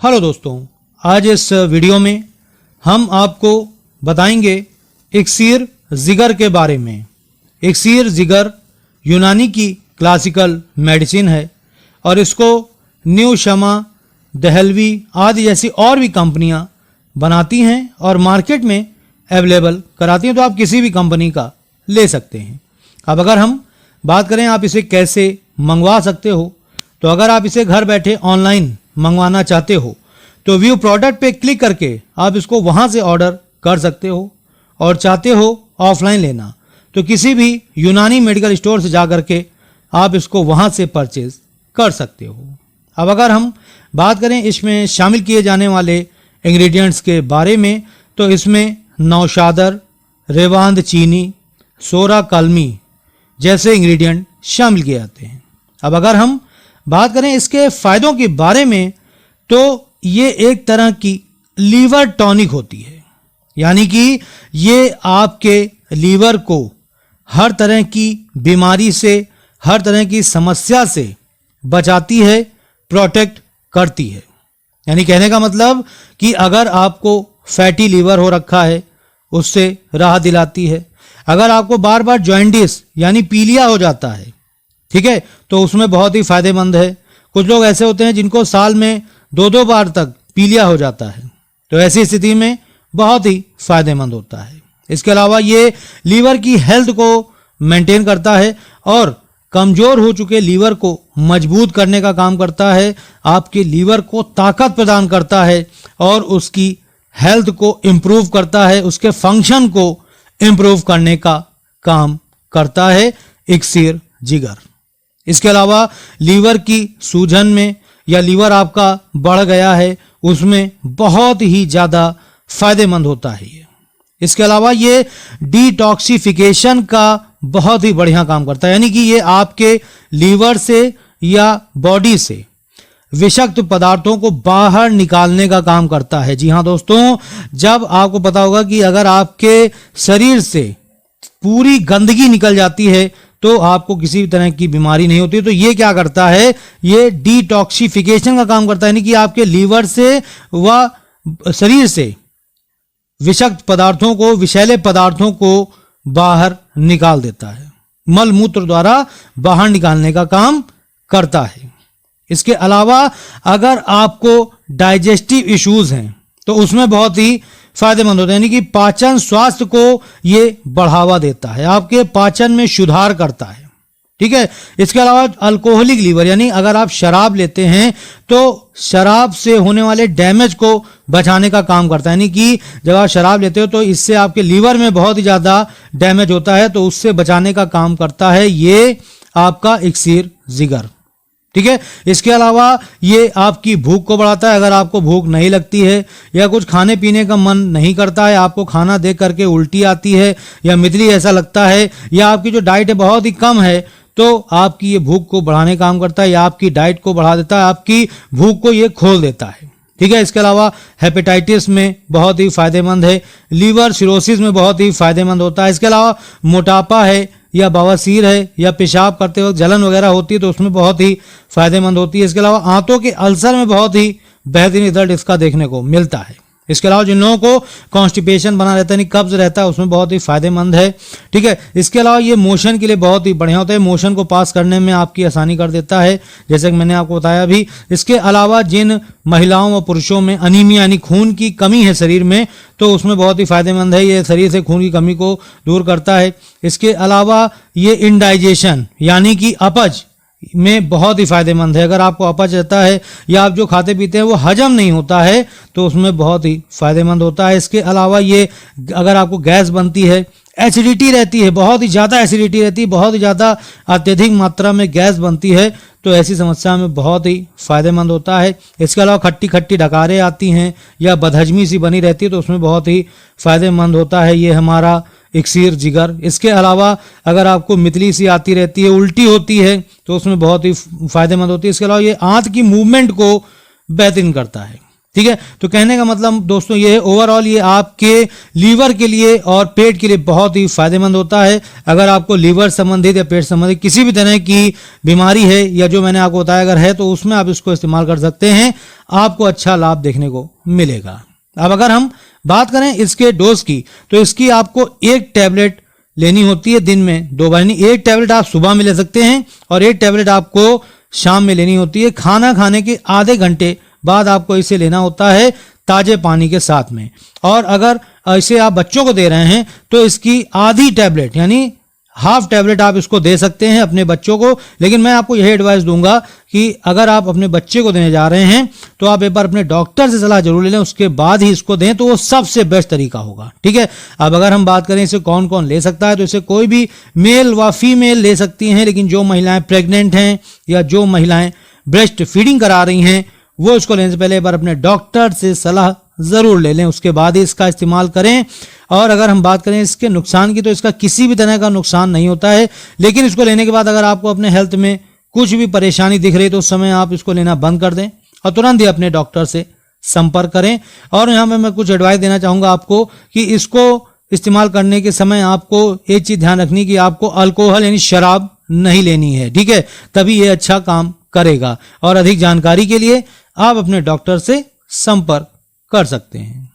Hello दोस्तों, आज इस वीडियो में हम आपको बताएंगे इक्सीर जिगर के बारे में। इक्सीर जिगर यूनानी की क्लासिकल मेडिसिन है और इसको न्यू शमा, दहलवी आदि जैसी और भी कंपनियां बनाती हैं और मार्केट में अवेलेबल कराती हैं, तो आप किसी भी कंपनी का ले सकते हैं। अब अगर हम बात करें आप इसे कैसे मंगवा सकते हो, तो अगर आप इसे घर बैठे ऑनलाइन मंगवाना चाहते हो तो व्यू प्रोडक्ट पे क्लिक करके आप इसको वहाँ से ऑर्डर कर सकते हो, और चाहते हो ऑफलाइन लेना तो किसी भी यूनानी मेडिकल स्टोर से जा कर के आप इसको वहाँ से परचेज कर सकते हो। अब अगर हम बात करें इसमें शामिल किए जाने वाले इंग्रेडिएंट्स के बारे में, तो इसमें नौशादर, रेवांद चीनी, सोरा कलमी जैसे इंग्रेडिएंट शामिल किए जाते हैं। अब अगर हम बात करें इसके फ़ायदों के बारे में, तो ये एक तरह की लीवर टॉनिक होती है, यानी कि ये आपके लीवर को हर तरह की बीमारी से, हर तरह की समस्या से बचाती है, प्रोटेक्ट करती है। यानी कहने का मतलब कि अगर आपको फैटी लीवर हो रखा है उससे राहत दिलाती है। अगर आपको बार बार जॉइंटिस यानी पीलिया हो जाता है, ठीक है, तो उसमें बहुत ही फायदेमंद है। कुछ लोग ऐसे होते हैं जिनको साल में 2-2 बार तक पीलिया हो जाता है, तो ऐसी स्थिति में बहुत ही फायदेमंद होता है। इसके अलावा ये लीवर की हेल्थ को मेंटेन करता है और कमज़ोर हो चुके लीवर को मजबूत करने का काम करता है, आपके लीवर को ताकत प्रदान करता है और उसकी हेल्थ को इम्प्रूव करता है, उसके फंक्शन को इम्प्रूव करने का काम करता है इक्सीर जिगर। इसके अलावा लीवर की सूजन में या लीवर आपका बढ़ गया है उसमें बहुत ही ज़्यादा फायदेमंद होता है ये। इसके अलावा ये डिटॉक्सिफिकेशन का बहुत ही बढ़िया काम करता है, यानी कि ये आपके लीवर से या बॉडी से विषाक्त पदार्थों को बाहर निकालने का काम करता है। जी हाँ दोस्तों, जब आपको पता होगा कि अगर आपके शरीर से पूरी गंदगी निकल जाती है तो आपको किसी भी तरह की बीमारी नहीं होती, तो ये क्या करता है, ये डिटॉक्सिफिकेशन का काम करता है, यानी कि आपके लीवर से व शरीर से विषाक्त पदार्थों को, विषैले पदार्थों को बाहर निकाल देता है, मल मूत्र द्वारा बाहर निकालने का काम करता है। इसके अलावा अगर आपको डाइजेस्टिव इश्यूज हैं तो उसमें बहुत ही फायदेमंद होता है, यानी कि पाचन स्वास्थ्य को ये बढ़ावा देता है, आपके पाचन में सुधार करता है, ठीक है। इसके अलावा अल्कोहलिक लीवर, यानी अगर आप शराब लेते हैं तो शराब से होने वाले डैमेज को बचाने का काम करता है, यानी कि जब आप शराब लेते हो तो इससे आपके लीवर में बहुत ही ज़्यादा डैमेज होता है, तो उससे बचाने का काम करता है ये आपका इक्सीर जिगर, ठीक है। इसके अलावा ये आपकी भूख को बढ़ाता है। अगर आपको भूख नहीं लगती है या कुछ खाने पीने का मन नहीं करता है, आपको खाना देख करके उल्टी आती है या मितली ऐसा लगता है, या आपकी जो डाइट है बहुत ही कम है, तो आपकी ये भूख को बढ़ाने का काम करता है या आपकी डाइट को बढ़ा देता है, आपकी भूख को ये खोल देता है, ठीक है। इसके अलावा हेपेटाइटिस में बहुत ही फायदेमंद है, लीवर सिरोसिस में बहुत ही फायदेमंद होता है। इसके अलावा मोटापा है या बवासीर है या पेशाब करते वक्त जलन वगैरह होती है तो उसमें बहुत ही फायदेमंद होती है। इसके अलावा आंतों के अल्सर में बहुत ही बेहतरीन रिजल्ट इसका देखने को मिलता है। इसके अलावा जिन लोगों को कॉन्स्टिपेशन बना रहता है, यानी कब्ज रहता है, उसमें बहुत ही फायदेमंद है, ठीक है। इसके अलावा ये मोशन के लिए बहुत ही बढ़िया होता है, मोशन को पास करने में आपकी आसानी कर देता है, जैसे कि मैंने आपको बताया भी। इसके अलावा जिन महिलाओं व पुरुषों में अनीमिया यानी खून की कमी है शरीर में, तो उसमें बहुत ही फायदेमंद है, ये शरीर से खून की कमी को दूर करता है। इसके अलावा ये इंडाइजेशन यानी कि अपच में बहुत ही फायदेमंद है। अगर आपको अपच रहता है या आप जो खाते पीते हैं वो हजम नहीं होता है तो उसमें बहुत ही फायदेमंद होता है। इसके अलावा ये अगर आपको गैस बनती है, एसिडिटी रहती है, बहुत ही ज़्यादा एसिडिटी रहती है, बहुत ही ज़्यादा अत्यधिक मात्रा में गैस बनती है, तो ऐसी समस्या में बहुत ही फायदेमंद होता है। इसके अलावा खट्टी खट्टी डकारें आती हैं या बदहजमी सी बनी रहती है तो उसमें बहुत ही फायदेमंद होता है ये हमारा इक्सीर जिगर। इसके अलावा अगर आपको मितली सी आती रहती है, उल्टी होती है, तो उसमें बहुत ही फायदेमंद होती है। इसके अलावा ये आंत की मूवमेंट को बेहतरीन करता है, ठीक है। तो कहने का मतलब दोस्तों ये है, ओवरऑल ये आपके लीवर के लिए और पेट के लिए बहुत ही फायदेमंद होता है। अगर आपको लीवर संबंधित या पेट संबंधित किसी भी तरह की बीमारी है या जो मैंने आपको बताया अगर है, तो उसमें आप इसको इस्तेमाल कर सकते हैं, आपको अच्छा लाभ देखने को मिलेगा। अब अगर हम बात करें इसके डोज की, तो इसकी आपको 1 टैबलेट लेनी होती है दिन में 2 बार, यानी 1 टैबलेट आप सुबह में ले सकते हैं और 1 टैबलेट आपको शाम में लेनी होती है। खाना खाने के आधे घंटे बाद आपको इसे लेना होता है ताजे पानी के साथ में। और अगर इसे आप बच्चों को दे रहे हैं तो इसकी आधी टैबलेट यानी हाफ टैबलेट आप इसको दे सकते हैं अपने बच्चों को। लेकिन मैं आपको यही एडवाइस दूंगा कि अगर आप अपने बच्चे को देने जा रहे हैं तो आप एक बार अपने डॉक्टर से सलाह जरूर ले लें, उसके बाद ही इसको दें, तो वो सबसे बेस्ट तरीका होगा। ठीक है। अब अगर हम बात करें इसे कौन कौन ले सकता है, तो इसे कोई भी मेल व फीमेल ले सकती हैं, लेकिन जो महिलाएं प्रेग्नेंट हैं या जो महिलाएं ब्रेस्ट फीडिंग करा रही हैं वो इसको लेने से पहले एक बार अपने डॉक्टर से सलाह जरूर ले लें, उसके बाद ही इसका इस्तेमाल करें। और अगर हम बात करें इसके नुकसान की, तो इसका किसी भी तरह का नुकसान नहीं होता है, लेकिन इसको लेने के बाद अगर आपको अपने हेल्थ में कुछ भी परेशानी दिख रही है तो उस समय आप इसको लेना बंद कर दें और तुरंत ही अपने डॉक्टर से संपर्क करें। और यहाँ पे मैं कुछ एडवाइस देना चाहूंगा आपको कि इसको इस्तेमाल करने के समय आपको एक चीज ध्यान रखनी कि आपको अल्कोहल यानी शराब नहीं लेनी है। ठीक है, तभी ये अच्छा काम करेगा। और अधिक जानकारी के लिए आप अपने डॉक्टर से संपर्क कर सकते हैं।